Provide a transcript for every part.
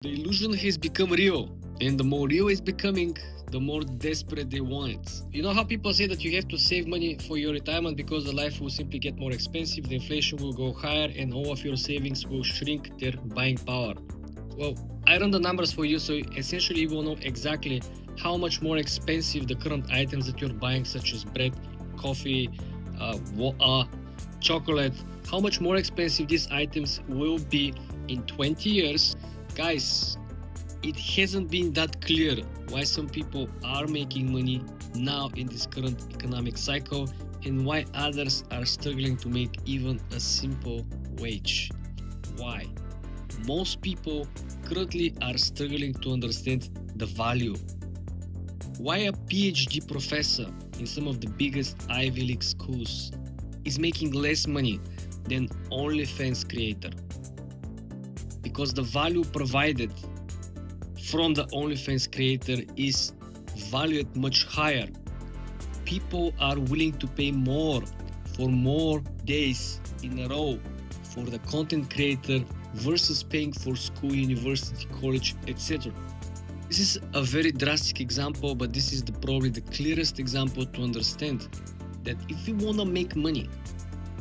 The illusion has become real, and the more real it's becoming, the more desperate they want it. You know how people say that you have to save money for your retirement because the life will simply get more expensive, the inflation will go higher, and all of your savings will shrink their buying power. Well, I run the numbers for you, so essentially you will know exactly how much more expensive the current items that you're buying, such as bread, coffee, chocolate, how much more expensive these items will be in 20 years. Guys, it hasn't been that clear why some people are making money now in this current economic cycle and why others are struggling to make even a simple wage. Why? Most people currently are struggling to understand the value. Why a PhD professor in some of the biggest Ivy League schools is making less money than OnlyFans creator? Because the value provided from the OnlyFans creator is valued much higher. People are willing to pay more for more days in a row for the content creator versus paying for school, university, college, etc. This is a very drastic example, but this is probably the clearest example to understand that if you want to make money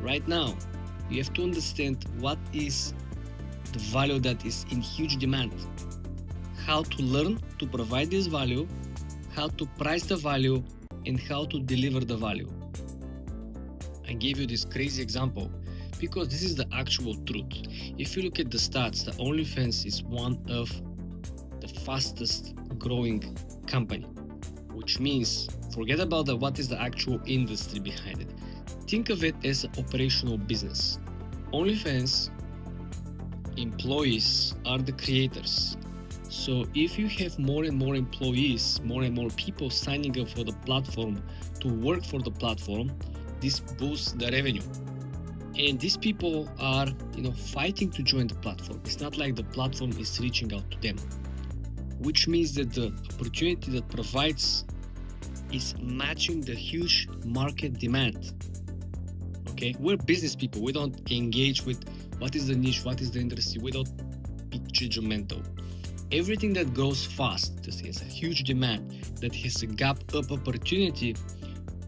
right now, you have to understand what is the value that is in huge demand, how to learn to provide this value, how to price the value, and how to deliver the value. I gave you this crazy example because this is the actual truth. If you look at the stats, the OnlyFans is one of the fastest growing company, which means forget about what is the actual industry behind it. Think of it as an operational business. OnlyFans employees are the creators. So if you have more and more employees, more and more people signing up for the platform to work for the platform, this boosts the revenue. And these people are, fighting to join the platform. It's not like the platform is reaching out to them, which means that the opportunity that provides is matching the huge market demand. Okay, we're business people. We don't engage with what is the niche, what is the industry. We don't be judgmental. Everything that grows fast, that has a huge demand, that has a gap up opportunity,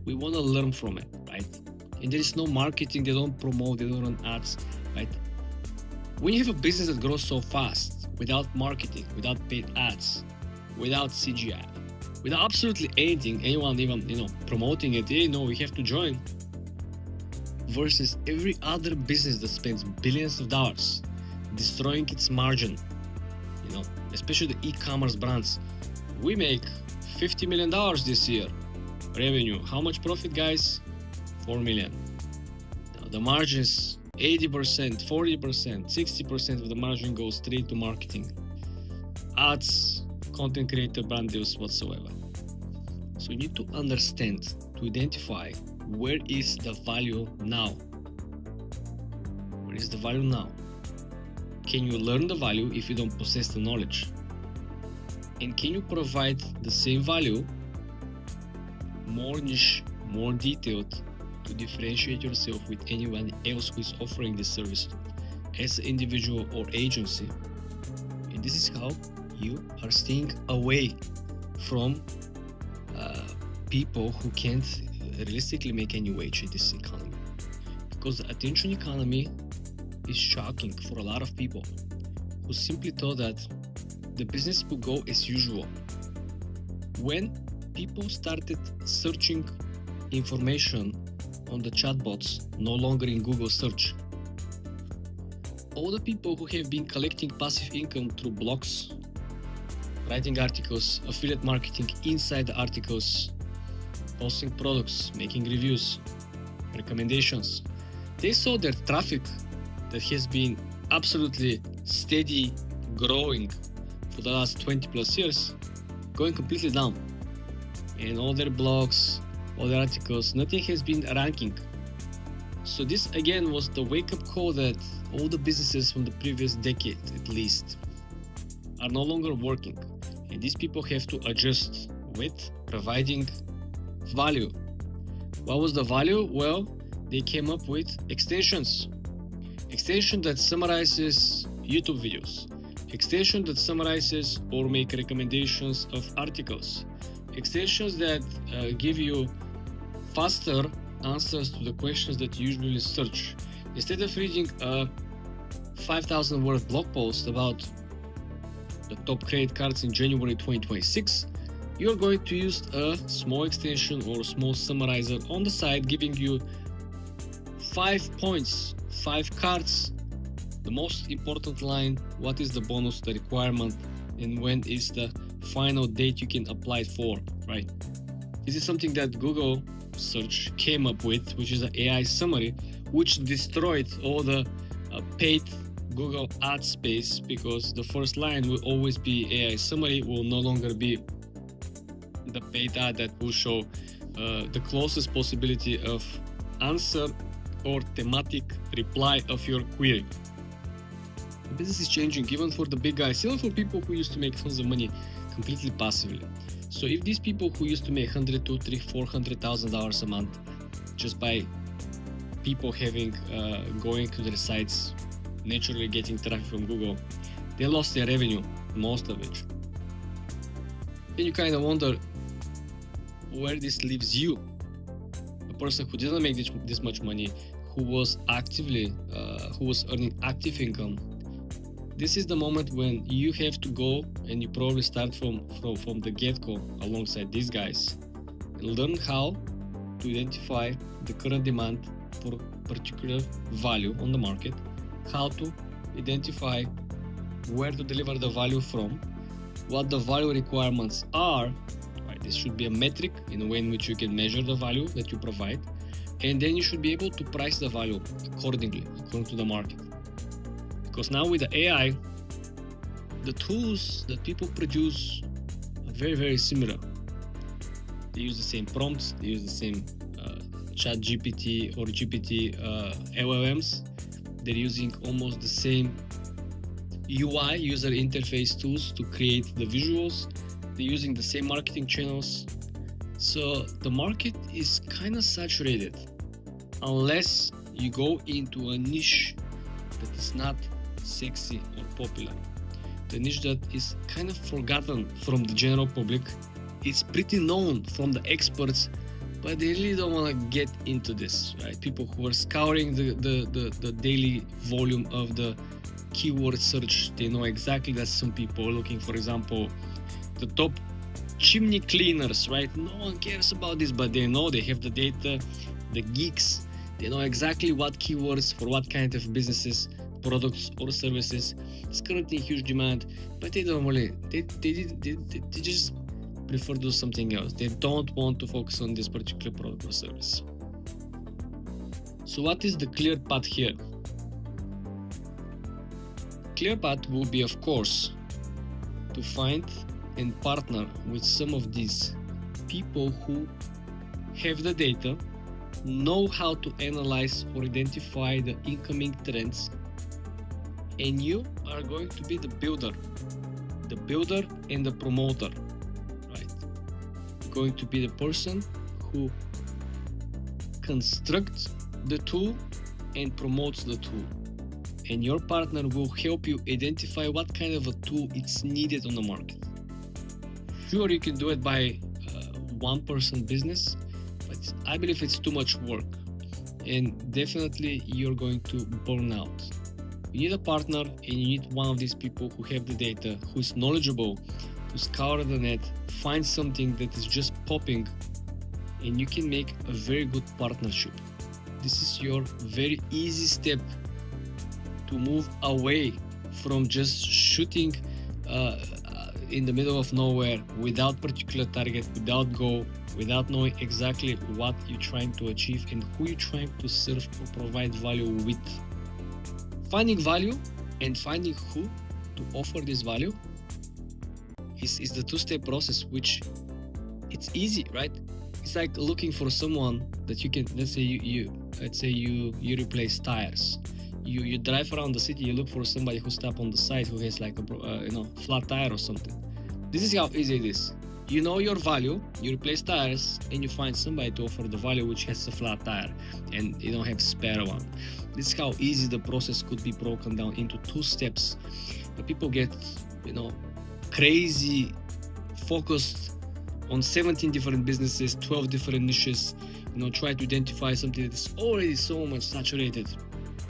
we want to learn from it, right? And there is no marketing, they don't promote, they don't run ads, right? When you have a business that grows so fast, without marketing, without paid ads, without CGI, without absolutely anything, anyone even, promoting it, we have to join, versus every other business that spends billions of dollars destroying its margin, especially the e-commerce brands. We make $50 million this year revenue. How much profit, guys? $4 million. Now, the margins 80%, 40%, 60% of the margin goes straight to marketing, ads, content creator, brand deals, whatsoever. So you need to understand, to identify where is the value now. Where is the value now? Can you learn the value if you don't possess the knowledge? And can you provide the same value, more niche, more detailed, to differentiate yourself with anyone else who is offering this service as an individual or agency? And this is how you are staying away from people who can't realistically make any wage in this economy. Because the attention economy is shocking for a lot of people who simply thought that the business will go as usual. When people started searching information on the chatbots, no longer in Google search, all the people who have been collecting passive income through blogs, writing articles, affiliate marketing inside the articles, posting products, making reviews, recommendations, they saw their traffic that has been absolutely steady growing for the last 20 plus years going completely down. And all their blogs, all their articles, nothing has been ranking. So this again was the wake-up call that all the businesses from the previous decade at least are no longer working. And these people have to adjust with providing value. What was the value? Well, they came up with extension that summarizes YouTube videos, extension that summarizes or make recommendations of articles, extensions that give you faster answers to the questions that you usually search. Instead of reading a 5,000 word blog post about the top credit cards in January 2026, you're going to use a small extension or small summarizer on the side, giving you 5 points, 5 cards, the most important line, what is the bonus, the requirement, and when is the final date you can apply for, right? This is something that Google search came up with, which is an AI summary, which destroyed all the paid Google ad space, because the first line will always be AI summary, will no longer be the paid ad that will show the closest possibility of answer or thematic reply of your query. The business is changing even for the big guys, even for people who used to make tons of money completely passively. So if these people who used to make $100,000, $200,000, $400,000 a month just by people having going to their sites, naturally getting traffic from Google, they lost their revenue, most of it. Then you kind of wonder where this leaves you, a person who didn't make this much money, who was earning active income. This is the moment when you have to go, and you probably start from the get-go alongside these guys, and learn how to identify the current demand for particular value on the market, how to identify where to deliver the value from, what the value requirements are. Right? This should be a metric in a way in which you can measure the value that you provide, and then you should be able to price the value accordingly, according to the market. Because now with the AI, the tools that people produce are very, very similar. They use the same prompts, they use the same chat GPT or GPT LLMs. They're using almost the same UI, user interface tools to create the visuals. They're using the same marketing channels. So the market is kind of saturated unless you go into a niche that is not sexy or popular. The niche that is kind of forgotten from the general public. It's pretty known from the experts, but they really don't want to get into this, right? People who are scouring the daily volume of the keyword search, they know exactly that some people are looking, for example, the top chimney cleaners, right? No one cares about this, but they know, they have the data. The geeks, they know exactly what keywords for what kind of businesses, products or services is currently in huge demand, but they don't really, they just prefer to do something else. They don't want to focus on this particular product or service. So what is the clear path here? Clear path will be, of course, to find and partner with some of these people who have the data, know how to analyze or identify the incoming trends, and you are going to be the builder and the promoter, right? Going to be the person who constructs the tool and promotes the tool, and your partner will help you identify what kind of a tool is needed on the market. Sure, you can do it by one-person business, but I believe it's too much work, and definitely you're going to burn out. You need a partner, and you need one of these people who have the data, who is knowledgeable, to scour the net, find something that is just popping, and you can make a very good partnership. This is your very easy step to move away from just shooting in the middle of nowhere without particular target, without goal, without knowing exactly what you're trying to achieve and who you're trying to serve or provide value with. Finding value and finding who to offer this value is the two-step process, which it's easy, right? It's like looking for someone that you can, let's say you replace tires. You drive around the city, you look for somebody who stopped on the side who has like a flat tire or something. This is how easy it is. You know your value, you replace tires, and you find somebody to offer the value which has a flat tire and you don't have a spare one. This is how easy the process could be broken down into two steps. but people get, crazy focused on 17 different businesses, 12 different niches, try to identify something that's already so much saturated.